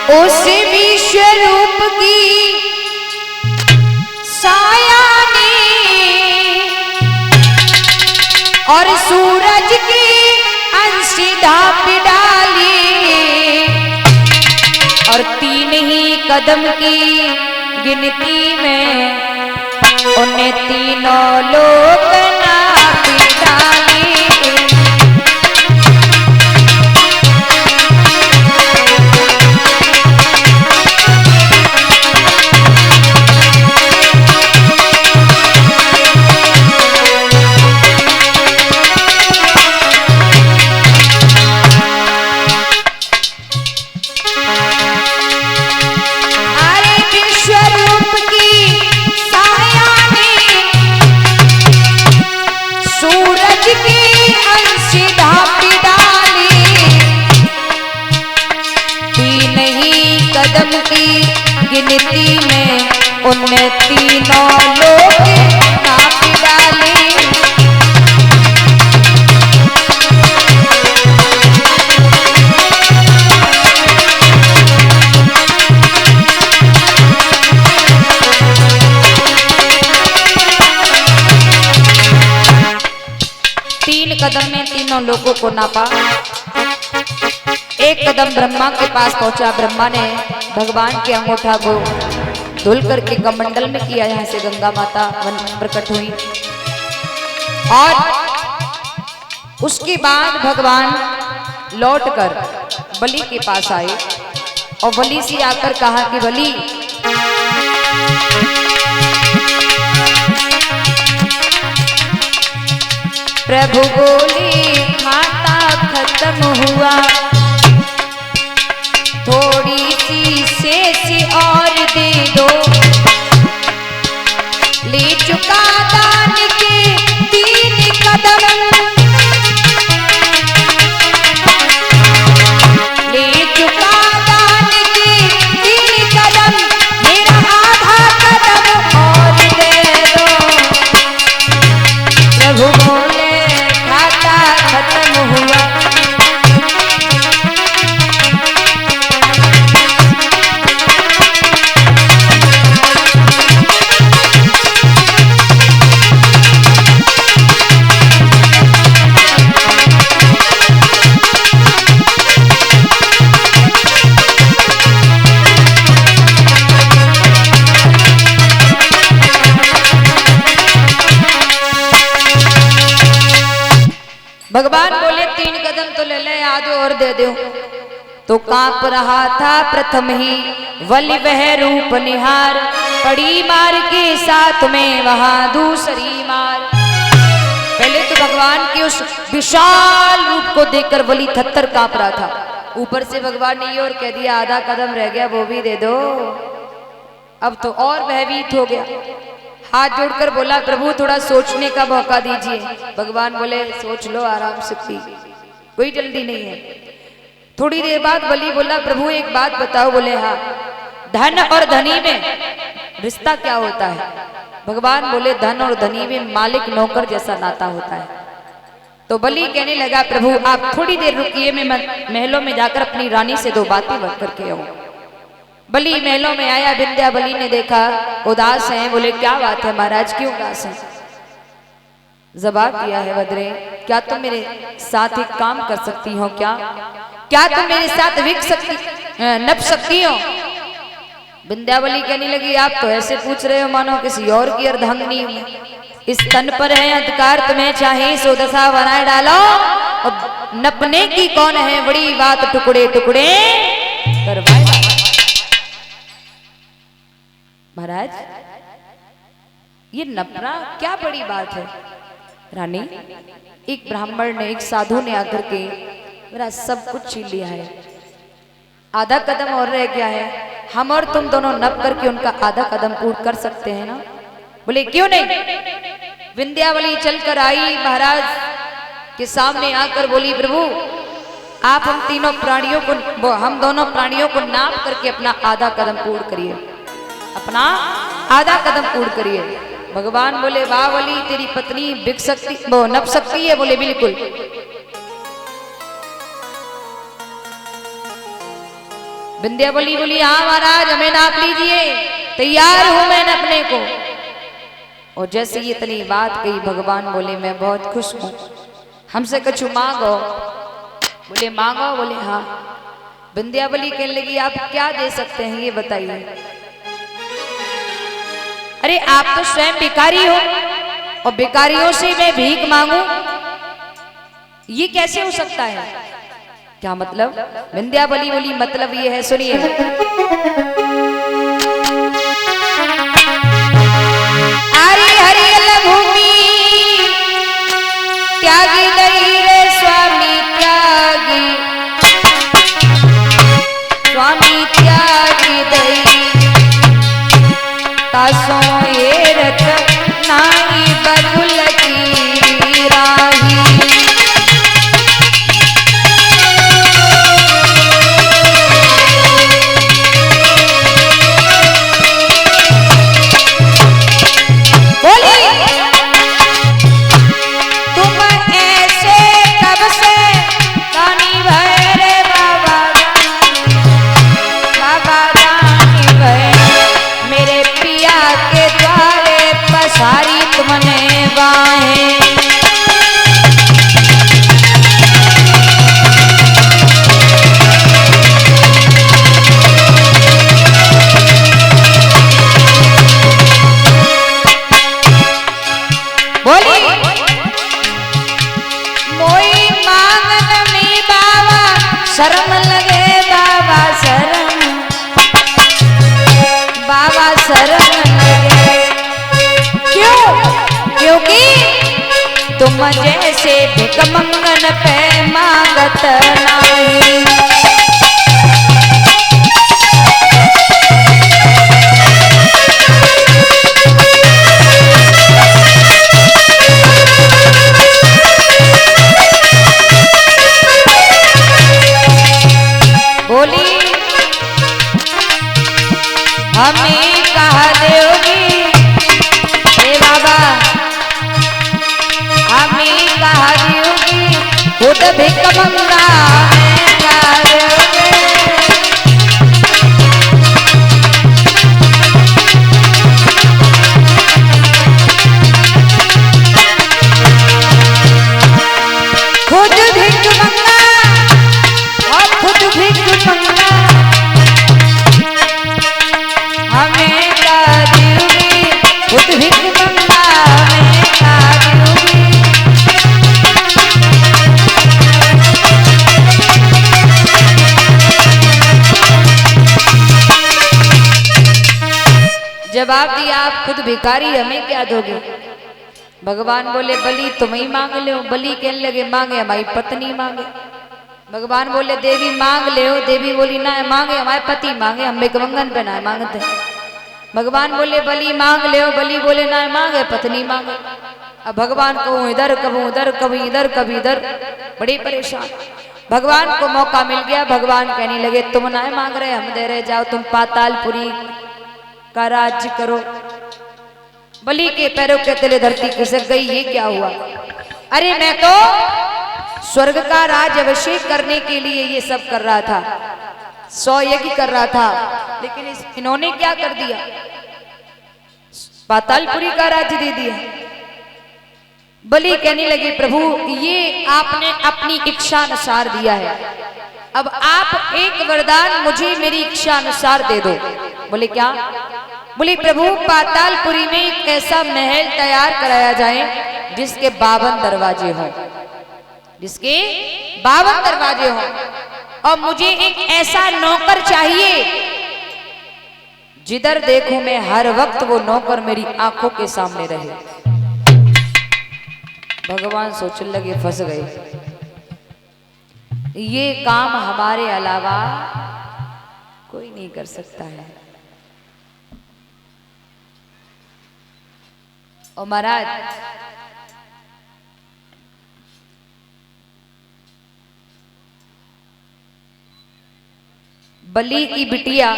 उस विश्व रूप की साया ने और सूरज की अंशी ढाप डाली और 3 ही कदम की गिनती में उन्हें तीनों लोग नाप डाली। गिनती में उन्हें तीनों लोग नाप डाली। तीन कदम में तीनों लोगों को नापा। एक कदम ब्रह्मा के पास पहुंचा। ब्रह्मा ने भगवान के अंगूठा को धुल करके कमंडल में किया। यहाँ से गंगा माता प्रकट हुई और उसके बाद भगवान लौटकर बलि के पास आए और बलि से आकर कहा कि बलि, प्रभु बोले खाता खत्म हुआ, थोड़ी सी शेष और दे दो। ले चुका दान के 3 कदम, ले चुका दान के 3 कदम, मेरा आधा कदम और दे दो। प्रभु बोले खाता खत्म हुआ। भगवान बोले 3 कदम तो ले ले, आधे और दे दो। तो कांप रहा था प्रथम ही वली वह रूप निहार, पड़ी मार के साथ में वहां दूसरी मार। पहले तो भगवान के उस विशाल रूप को देखकर वली थत्थर कांप रहा था। ऊपर से भगवान ने ये और कह दिया आधा कदम रह गया, वो भी दे दो। अब तो और भयभीत हो गया। हाथ जोड़कर बोला प्रभु थोड़ा सोचने का मौका दीजिए। भगवान बोले सोच लो आराम से, कोई जल्दी नहीं है। थोड़ी देर बाद बलि बोला प्रभु एक बात बताओ। बोले हाँ, धन और धनी में रिश्ता क्या होता है? भगवान बोले धन और धनी में मालिक नौकर जैसा नाता होता है। तो बलि कहने लगा प्रभु आप थोड़ी देर रुकिए, मैं महलों में जाकर अपनी रानी से 2 बातें करके आऊं। बलि महलों में आया। विंध्या बलि ने देखा उदास है। बोले क्या बात है महाराज, क्यों उदास है? जवाब दिया है वज्रे, क्या तुम मेरे साथ एक काम कर सकती हो? क्या तुम मेरे साथ नप सकती हो? विंध्यावली कहने लगी आप तो ऐसे पूछ रहे हो मानो किसी और की अर्धांगिनी हूं। इस तन पर है अधिकार, तुम्हें चाहे सो दशा बनाए डालो। अब नपने की कौन है बड़ी बात, टुकड़े टुकड़े करवाए। महाराज ये नपना क्या बड़ी बात है? रानी एक ब्राह्मण ने, एक साधु ने आकर के मेरा सब कुछ छीन लिया है, आधा कदम और रह गया है, हम और तुम दोनों नप करके उनका आधा कदम पूर्ण कर सकते हैं ना? बोले क्यों नहीं। विंध्यावली चलकर आई, महाराज के सामने आकर बोली प्रभु आप हम दोनों प्राणियों को नाप करके अपना आधा कदम पूर्ण करिए, अपना आधा कदम पूर्ण करिए। भगवान बोले वाह वली तेरी पत्नी नप सकती है? बोले बिल्कुल। विंध्यावली बोली हाँ महाराज हमें नाप लीजिए, तैयार हूं मैं अपने को। और जैसे ये इतनी बात कही भगवान बोले मैं बहुत खुश हूं, हमसे कुछ मांगो। बोले मांगो, बोले हाँ। विंध्यावली कहने लगी आप क्या दे सकते हैं ये बताइए। अरे आप तो स्वयं भिखारी हो और भिखारियों से मैं भीख मांगू, ये कैसे हो सकता है? क्या मतलब? विंध्यावली बोली मतलब ये है, सुनिए। हरि हरि भूमि त्यागी दई रे स्वामी त्यागी, स्वामी त्यागी दई तासो ये रथ नाई बबुल की राही। सारी तुमने बाहें बोली मोई मांगन में बाबा शर्म लगे, बाबा शर्म, बाबा शर्म लगे। क्योंकि तुम जैसे भिख मंगन पे मांगत नहीं। बोली हमें कहा दोगी बाबा, हमें कहा दोगी खुद भिख मंगा खुद भिख मंगा और खुद भिख मंगा, हमें कहा दोगी खुद भिख मंगा, हमें कहा दोगी। जवाब दिया आप खुद भिखारी, हमें क्या दोगे? भगवान बोले बलि तुम ही मांग ले। बलि कहने लगे मांगे हमारी पत्नी मांगे। भगवान बोले देवी मांग ले। देवी बोली ना मांगे हमारे पति मांगे, हम भिखमंगन पे ना मांगते। भगवान बोले बलि मांग ले। बलि बोले ना मांगे पत्नी मांगे। अब भगवान कहूँ इधर, कभी उधर, कभी इधर, कभी इधर, बड़ी परेशान। भगवान को मौका मिल गया। भगवान कहने लगे तुम ना मांग रहे हम दे रहे, जाओ तुम पातालपुरी का राज्य करो। बलि के पैरों के तले धरती खिसक गई। ये क्या हुआ? अरे मैं तो स्वर्ग का राज अभिषेक करने के लिए ये सब कर रहा था, 100 यज्ञ कर रहा था, लेकिन इन्होंने क्या कर दिया? पातालपुरी का राज्य दे दिया। बलि कहने लगे प्रभु ये आपने अपनी इच्छा अनुसार दिया है, अब आप एक वरदान मुझे मेरी इच्छा अनुसार दे दो। बोले क्या? बोले प्रभु पातालपुरी में एक ऐसा महल तैयार कराया जाए जिसके 52 दरवाजे हों, जिसके 52 दरवाजे हों, और मुझे एक ऐसा नौकर चाहिए जिधर देखूं मैं हर वक्त वो नौकर मेरी आंखों के सामने रहे। भगवान सोचने लगे फंस गए, ये काम हमारे अलावा कोई नहीं कर सकता है। और महाराज बलि की बिटिया